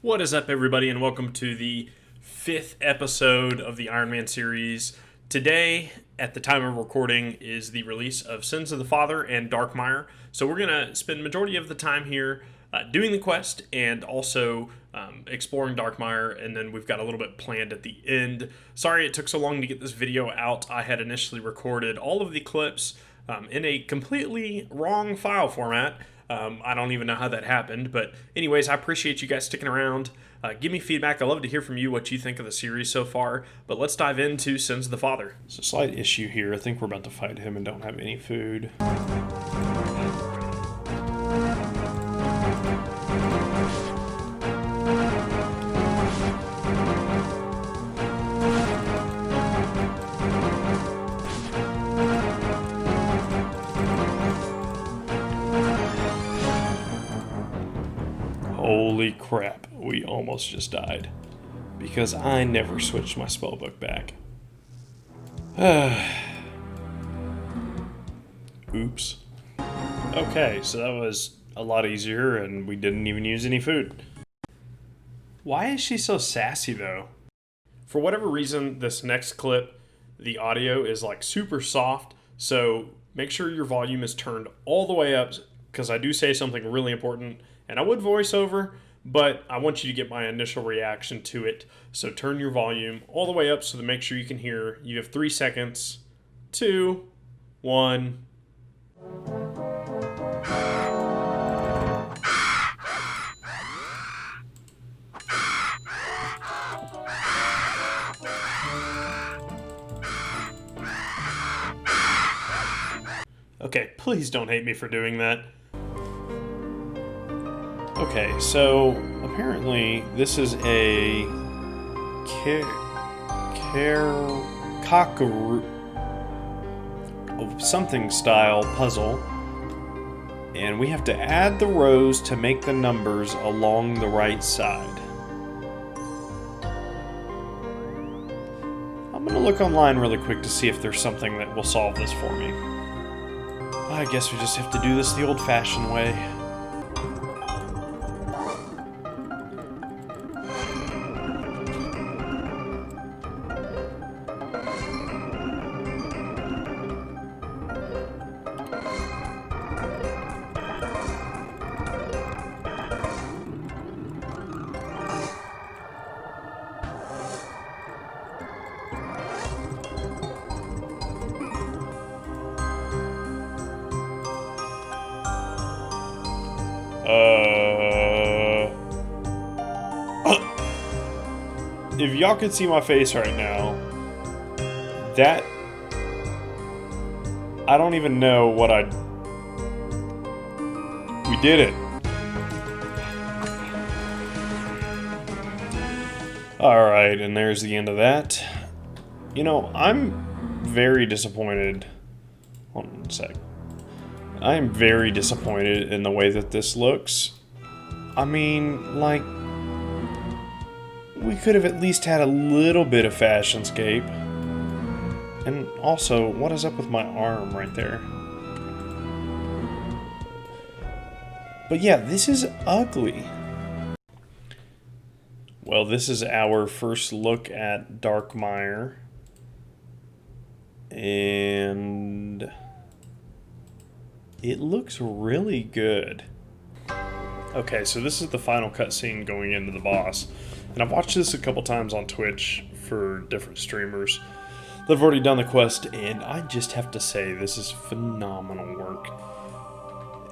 What is up, everybody, and welcome to the 5th episode of the Ironman series. Today, at the time of recording, is the release of Sins of the Father and Darkmeyer. So we're going to spend the majority of the time here doing the quest and also exploring Darkmeyer, and then we've got a little bit planned at the end. Sorry it took so long to get this video out. I had initially recorded all of the clips in a completely wrong file format. I don't even know how that happened, but anyways, I appreciate you guys sticking around. Give me feedback. I'd love to hear from you what you think of the series so far, but let's dive into Sins of the Father. There's a slight issue here. I think we're about to fight him and don't have any food. Holy crap, we almost just died. Because I never switched my spellbook back. Oops. Okay, so that was a lot easier and we didn't even use any food. Why is she so sassy though? For whatever reason, this next clip, the audio is like super soft, so make sure your volume is turned all the way up, because I do say something really important. And I would voice over, but I want you to get my initial reaction to it. So turn your volume all the way up so to make sure you can hear. You have 3 seconds. 2, 1. Okay, please don't hate me for doing that. Okay, so apparently this is a cockroach of something style puzzle, and we have to add the rows to make the numbers along the right side. I'm gonna look online really quick to see if there's something that will solve this for me. I guess we just have to do this the old-fashioned way. If y'all could see my face right now, that... I don't even know what we did it. Alright, and there's the end of that. You know, I'm very disappointed. Hold on a sec. I am very disappointed in the way that this looks. I mean, like, we could have at least had a little bit of fashionscape. And also, what is up with my arm right there? But yeah, this is ugly. Well, this is our first look at Darkmeyer. And it looks really good. Okay, so this is the final cutscene going into the boss. And I've watched this a couple times on Twitch for different streamers that have already done the quest, and I just have to say, this is phenomenal work.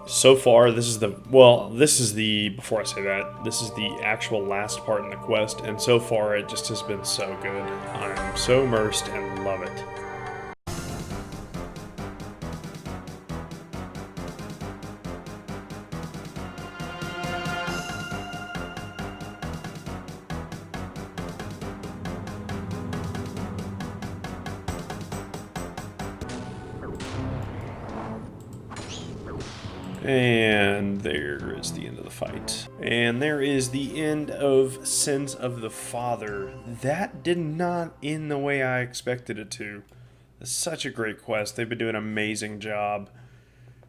So far, this is before I say that, this is the actual last part in the quest, and so far it just has been so good. I'm so immersed and love it. And there is the end of the fight. And there is the end of Sins of the Father. That did not end the way I expected it to. It's such a great quest. They've been doing an amazing job.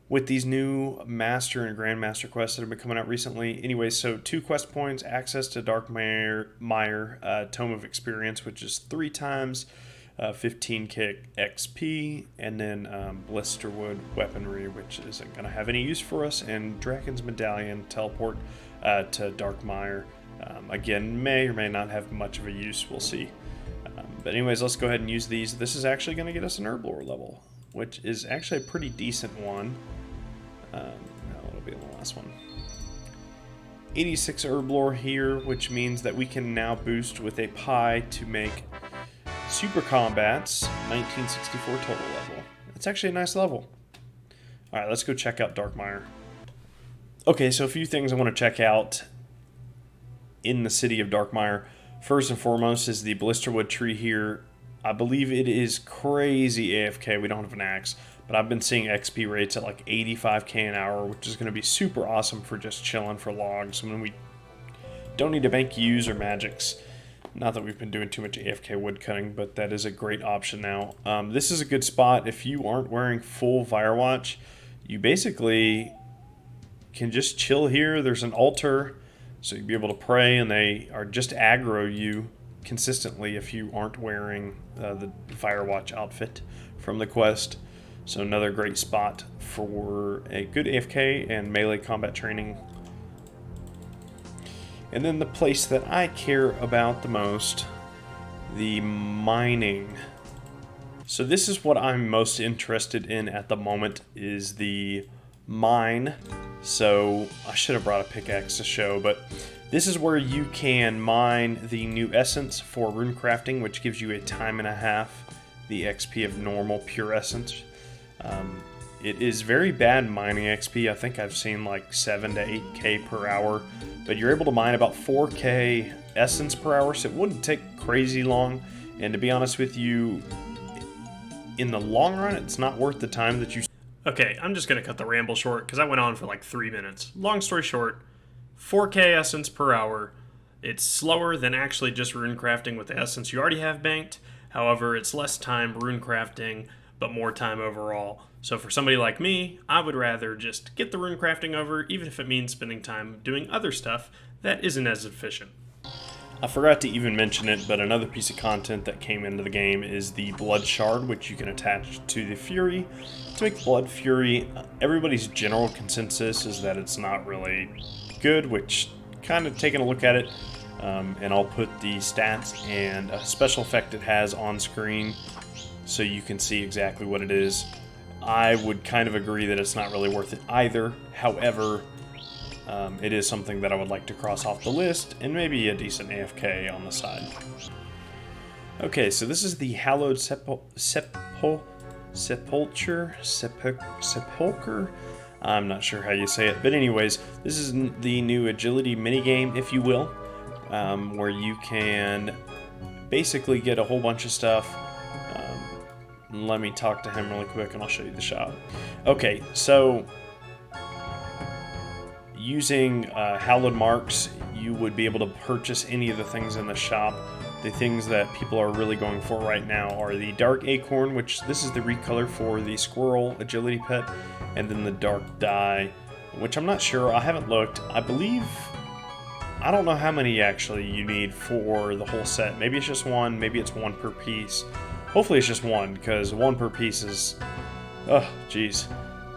with these new Master and Grandmaster quests that have been coming out recently. Anyway, so 2 quest points, access to Darkmeyer, Tome of Experience, which is 3 times 15k XP, and then Blisterwood Weaponry, which isn't going to have any use for us, and Dragon's Medallion teleport to Darkmeyer. Again, may or may not have much of a use, we'll see. But anyways, let's go ahead and use these. This is actually going to get us an Herblore level, which is actually a pretty decent one. No, it'll be the last one. 86 Herblore here, which means that we can now boost with a pie to make Super Combats 1964 total level. It's actually a nice level. Alright, let's go check out Darkmeyer. Okay, so a few things I want to check out in the city of Darkmeyer. First and foremost is the Blisterwood tree here. I believe it is crazy AFK. We don't have an axe, but I've been seeing XP rates at like 85k an hour, which is going to be super awesome for just chilling for logs when we don't need to bank U's or magics. Not that we've been doing too much AFK wood cutting, but that is a great option now. This is a good spot. If you aren't wearing full Firewatch, you basically can just chill here. There's an altar, so you'll be able to pray, and they are just aggro you consistently if you aren't wearing the Firewatch outfit from the quest. So another great spot for a good AFK and melee combat training. And then the place that I care about the most, the mining. So this is what I'm most interested in at the moment, is the mine. So I should have brought a pickaxe to show, but this is where you can mine the new essence for rune crafting, which gives you a time and a half the XP of normal pure essence. It is very bad mining XP. I think I've seen like 7 to 8k per hour, but you're able to mine about 4k essence per hour, so it wouldn't take crazy long. And to be honest with you, in the long run, it's not worth the time that you... Okay, I'm just going to cut the ramble short because I went on for like 3 minutes. Long story short, 4k essence per hour. It's slower than actually just rune crafting with the essence you already have banked. However, it's less time rune crafting, but more time overall. So for somebody like me, I would rather just get the rune crafting over, even if it means spending time doing other stuff that isn't as efficient. I forgot to even mention it, but another piece of content that came into the game is the Blood Shard, which you can attach to the Fury to make Blood Fury. Everybody's general consensus is that it's not really good, which kind of taking a look at it, and I'll put the stats and a special effect it has on screen so you can see exactly what it is. I would kind of agree that it's not really worth it either. However, it is something that I would like to cross off the list, and maybe a decent AFK on the side. Okay, so this is the Hallowed Sepulcher. I'm not sure how you say it, but anyways, this is the new agility minigame, if you will, where you can basically get a whole bunch of stuff. Let me talk to him really quick and I'll show you the shop. Okay, so using hallowed marks, you would be able to purchase any of the things in the shop. The things that people are really going for right now are the Dark Acorn, which this is the recolor for the Squirrel Agility Pet, and then the Dark Dye, which I'm not sure, I haven't looked. I believe, I don't know how many actually you need for the whole set. Maybe it's just one, maybe it's one per piece. Hopefully it's just one, because one per piece is, oh, geez,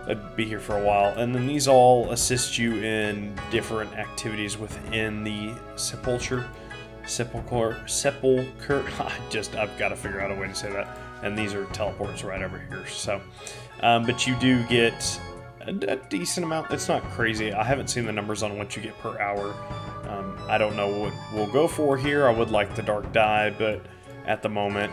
I'd be here for a while. And then these all assist you in different activities within the sepulcher. I've got to figure out a way to say that. And these are teleports right over here. So, but you do get a decent amount. It's not crazy. I haven't seen the numbers on what you get per hour. I don't know what we'll go for here. I would like the Dark Dye, but at the moment,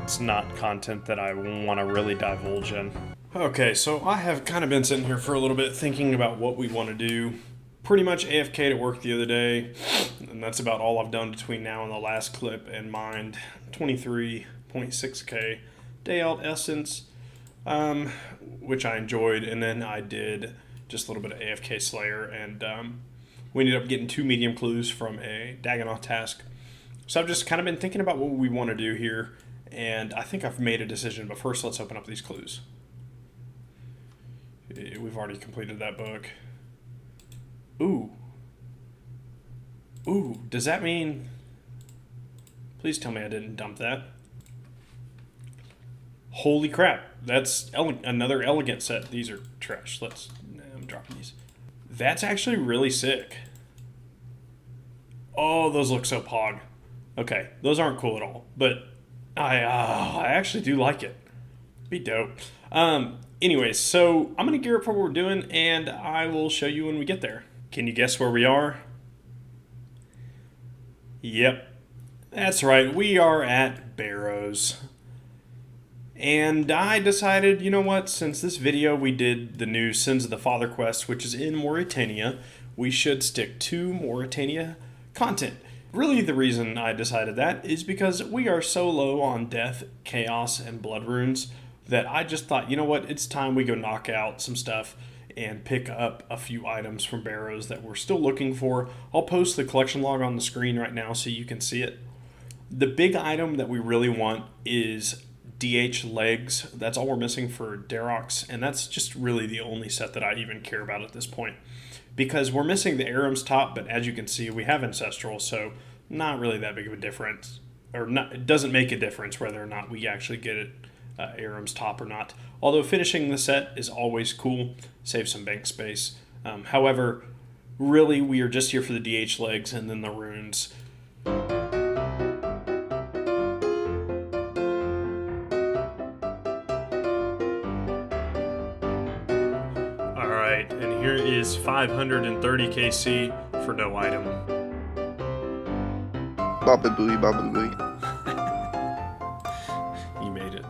it's not content that I want to really divulge in. Okay, so I have kind of been sitting here for a little bit thinking about what we want to do. Pretty much AFK to work the other day, and that's about all I've done between now and the last clip, and mined 23.6k day out essence, which I enjoyed, and then I did just a little bit of AFK Slayer, and we ended up getting 2 medium clues from a Dagannoth task. So I've just kind of been thinking about what we want to do here, and I think I've made a decision, but first let's open up these clues. We've already completed that book. Ooh. Ooh, does that mean... Please tell me I didn't dump that. Holy crap. That's another elegant set. These are trash. I'm dropping these. That's actually really sick. Oh, those look so pog. Okay, those aren't cool at all, but I actually do like it. Be dope. Anyways, so I'm going to gear up for what we're doing, and I will show you when we get there. Can you guess where we are? Yep, that's right. We are at Barrows. And I decided, you know what, since this video we did the new Sins of the Father quest, which is in Mauritania, we should stick to Mauritania content. Really, the reason I decided that is because we are so low on death, chaos, and blood runes that I just thought, you know what, it's time we go knock out some stuff and pick up a few items from Barrows that we're still looking for. I'll post the collection log on the screen right now so you can see it. The big item that we really want is DH legs. That's all we're missing for Darox, and that's just really the only set that I even care about at this point. Because we're missing the Aram's top, but as you can see, we have Ancestral, so not really that big of a difference. It doesn't make a difference whether or not we actually get it Aram's top or not. Although finishing the set is always cool, save some bank space. However, really we are just here for the DH legs and then the runes. Alright, and here is 530 KC for no item. Baba booey, baba booey. You made it.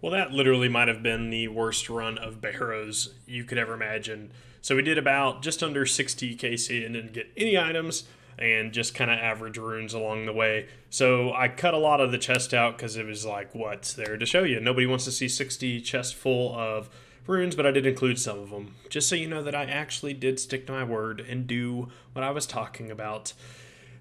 Well, that literally might have been the worst run of Barrows you could ever imagine. So we did about just under 60 KC and didn't get any items and just kind of average runes along the way. So I cut a lot of the chest out because it was like, what's there to show you? Nobody wants to see 60 chests full of runes, but I did include some of them. Just so you know that I actually did stick to my word and do what I was talking about.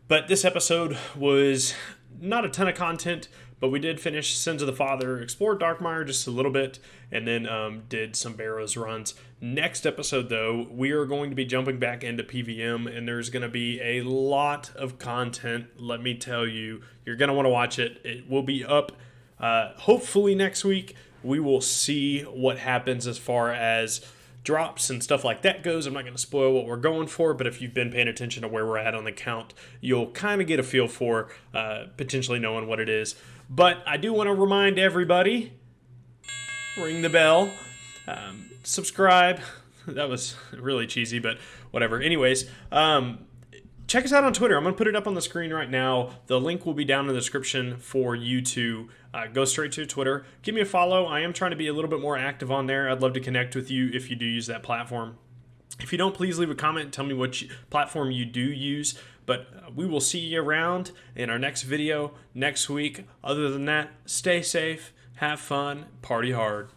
But this episode was not a ton of content, but we did finish Sins of the Father, explored Darkmeyer just a little bit, and then did some Barrows runs. Next episode, though, we are going to be jumping back into PVM, and there's going to be a lot of content. Let me tell you, you're going to want to watch it. It will be up hopefully next week. We will see what happens as far as drops and stuff like that goes. I'm not going to spoil what we're going for, but if you've been paying attention to where we're at on the count, you'll kind of get a feel for potentially knowing what it is. But I do want to remind everybody, ring the bell, subscribe. That was really cheesy, but whatever. Anyways, check us out on Twitter. I'm going to put it up on the screen right now. The link will be down in the description for you to go straight to Twitter. Give me a follow. I am trying to be a little bit more active on there. I'd love to connect with you if you do use that platform. If you don't, please leave a comment and tell me what platform you do use. But we will see you around in our next video next week. Other than that, stay safe, have fun, party hard.